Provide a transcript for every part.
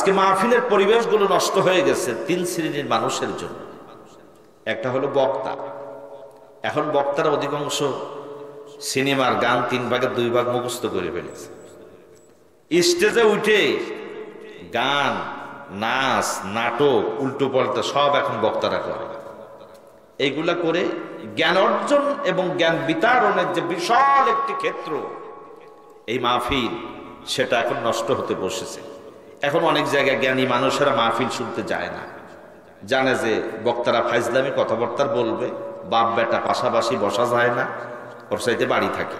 আজকে মাহফিলের পরিবেশগুলো নষ্ট হয়ে গেছে তিন শ্রেণীর মানুষের জন্য। একটা হলো বক্তা। এখন বক্তারা অধিকাংশ সিনেমার গান 3 ভাগের 2 ভাগ মুখস্থ করে ফেলেছে। স্টেজে উঠে গান, নাচ, নাটক, উল্টো পাল্টা সব এখন বক্তারা করে। এইগুলা করে জ্ঞান অর্জন এবং জ্ঞান বিতরণের যে বিশাল একটি ক্ষেত্র এই মাহফিল, সেটা এখন নষ্ট হতে বসেছে। এখন অনেক জায়গায় জ্ঞানী মানুষেরা মাহফিল শুনতে যায় না, জানে যে বক্তারা ফাইজলামি কথাবার্তা বলবে, বাপ বেটা পাশাপাশি বসা যায় না, ওর সাথে বাড়ি থাকে।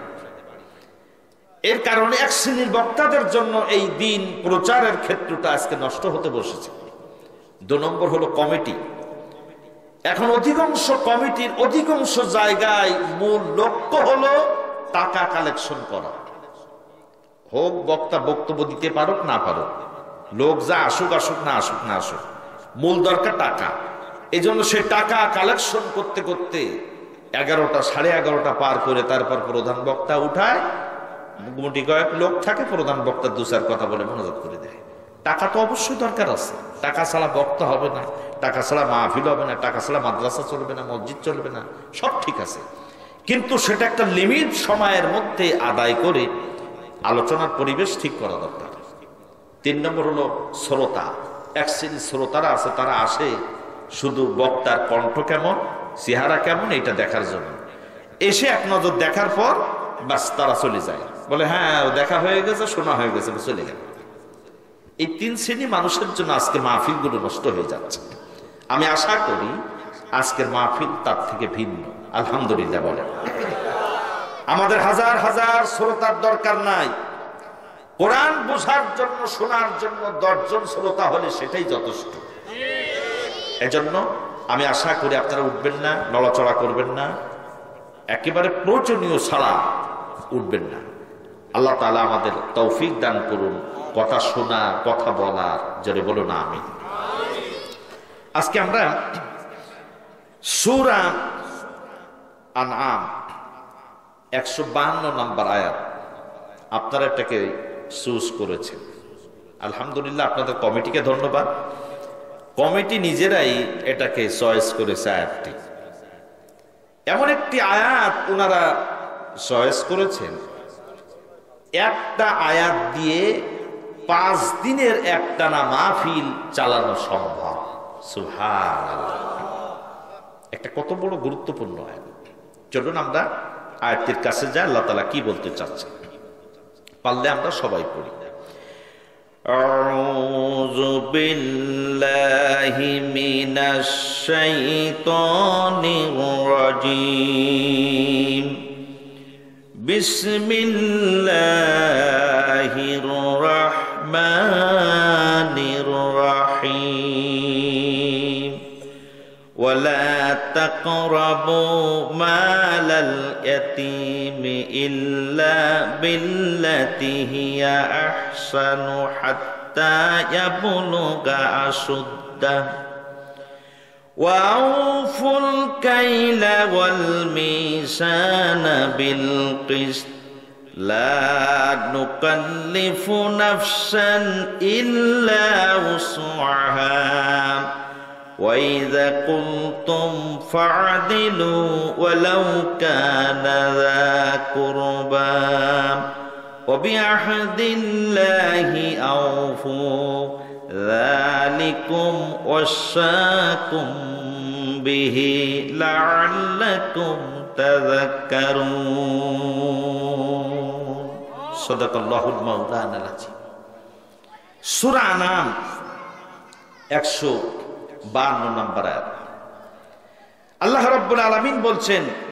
এর কারণে এক শ্রেণীর বক্তাদের জন্য এই দিন প্রচারের ক্ষেত্রটা আজকে নষ্ট হতে বসেছে। 2 নম্বর হলো কমিটি। এখন অধিকাংশ কমিটির অধিকাংশ জায়গায় মূল লক্ষ্য হলো টাকা কালেকশন করা। হোক বক্তা বক্তব্য দিতে পারুক না পারুক, লোক যা আসুক আসুক, না আসুক না আসুক, মূল দরকার টাকা। এই জন্য সে টাকা কালেকশন করতে করতে 11টা 11:30 পার করে তারপর প্রধান বক্তা উঠায়, গুটি কয়েক লোক থাকে, প্রধান বক্তা 2-4 কথা বলে মনোজাত করে দেয়। টাকা তো অবশ্যই দরকার আছে, টাকা ছাড়া বক্তা হবে না, টাকা ছাড়া মাহফিল হবে না, টাকা ছাড়া মাদ্রাসা চলবে না, মসজিদ চলবে না, সব ঠিক আছে। কিন্তু সেটা একটা লিমিট সময়ের মধ্যে আদায় করে আলোচনার পরিবেশ ঠিক করা দরকার। 3 নম্বর হলো শ্রোতা। এক শ্রেণীর শ্রোতারা আছে, তারা আসে শুধু বক্তার কণ্ঠ কেমন, চেহারা কেমন এটা দেখার জন্য। এসে এক নজর দেখার পর বাস তারা চলে যায়, বলে হ্যাঁ দেখা হয়ে গেছে, শোনা হয়ে গেছে, চলে গেল। এই 3 শ্রেণী মানুষের জন্য আজকে মাহফিলগুলো নষ্ট হয়ে যাচ্ছে। আমি আশা করি আজকের মাহফিল তার থেকে ভিন্ন। আলহামদুলিল্লাহ বলেন। আমাদের হাজার হাজার শ্রোতার দরকার নাই। কোরআন বোঝার জন্য, শোনার জন্য 10 জন শ্রোতা হলে সেটাই যথেষ্ট। এজন্য আমি আশা করি আপনারা উঠবেন না, নড়াচড়া করবেন না, একেবারে প্রয়োজনীয় ছাড়া উঠবেন না। আল্লাহ তাআলা আমাদের তৌফিক দান করুন কথা শোনা, কথা বলার। জোরে বলুন আমিন। আজকে আমরা সূরা আনআম 152 নম্বর আয়াত, আপনারা এটাকে চুজ করেছেন। আলহামদুলিল্লাহ, আপনাদের কমিটিকে ধন্যবাদ। কমিটি নিজেরাই এটাকে চয়েস করেছে। আয়াতটি এমন একটি আয়াত ওনারা চয়েস করেছেন, একটা আয়াত দিয়ে 5 দিনের একটানা মাহফিল চালানো সম্ভব। সুবহানাল্লাহ, একটা কত বড় গুরুত্বপূর্ণ আয়াত। চলুন আমরা আয়াতের কাছে যাই, আল্লাহ তাআলা কি বলতে চাচ্ছেন। পারলে আমরা সবাই পড়ি। আউযু বিল্লাহি মিনাশ শাইতানির রাজীম। বিসমিল্লাহির রাহমানির রাহিম। ওয়ালা তাকরাবু মালাল ইয়াতীমি ইল্লা বিল্লাতি হিয়া আহসানু হাত্তা ইয়াবলুগা আশুদ্দাহ। وأوفوا الكيل والميزان بالقسط لا نكلف نفسا إلا وسعها وإذا قلتم فاعدلوا ولو كان ذا قربى وبعهد الله أوفوا ذلكم وصاكم به لعلكم تذكرون صدق الله المولانا العظيم। সূরা আনআম 152 নম্বর আয়াত। আল্লাহ রাব্বুল আলামিন বলছেন,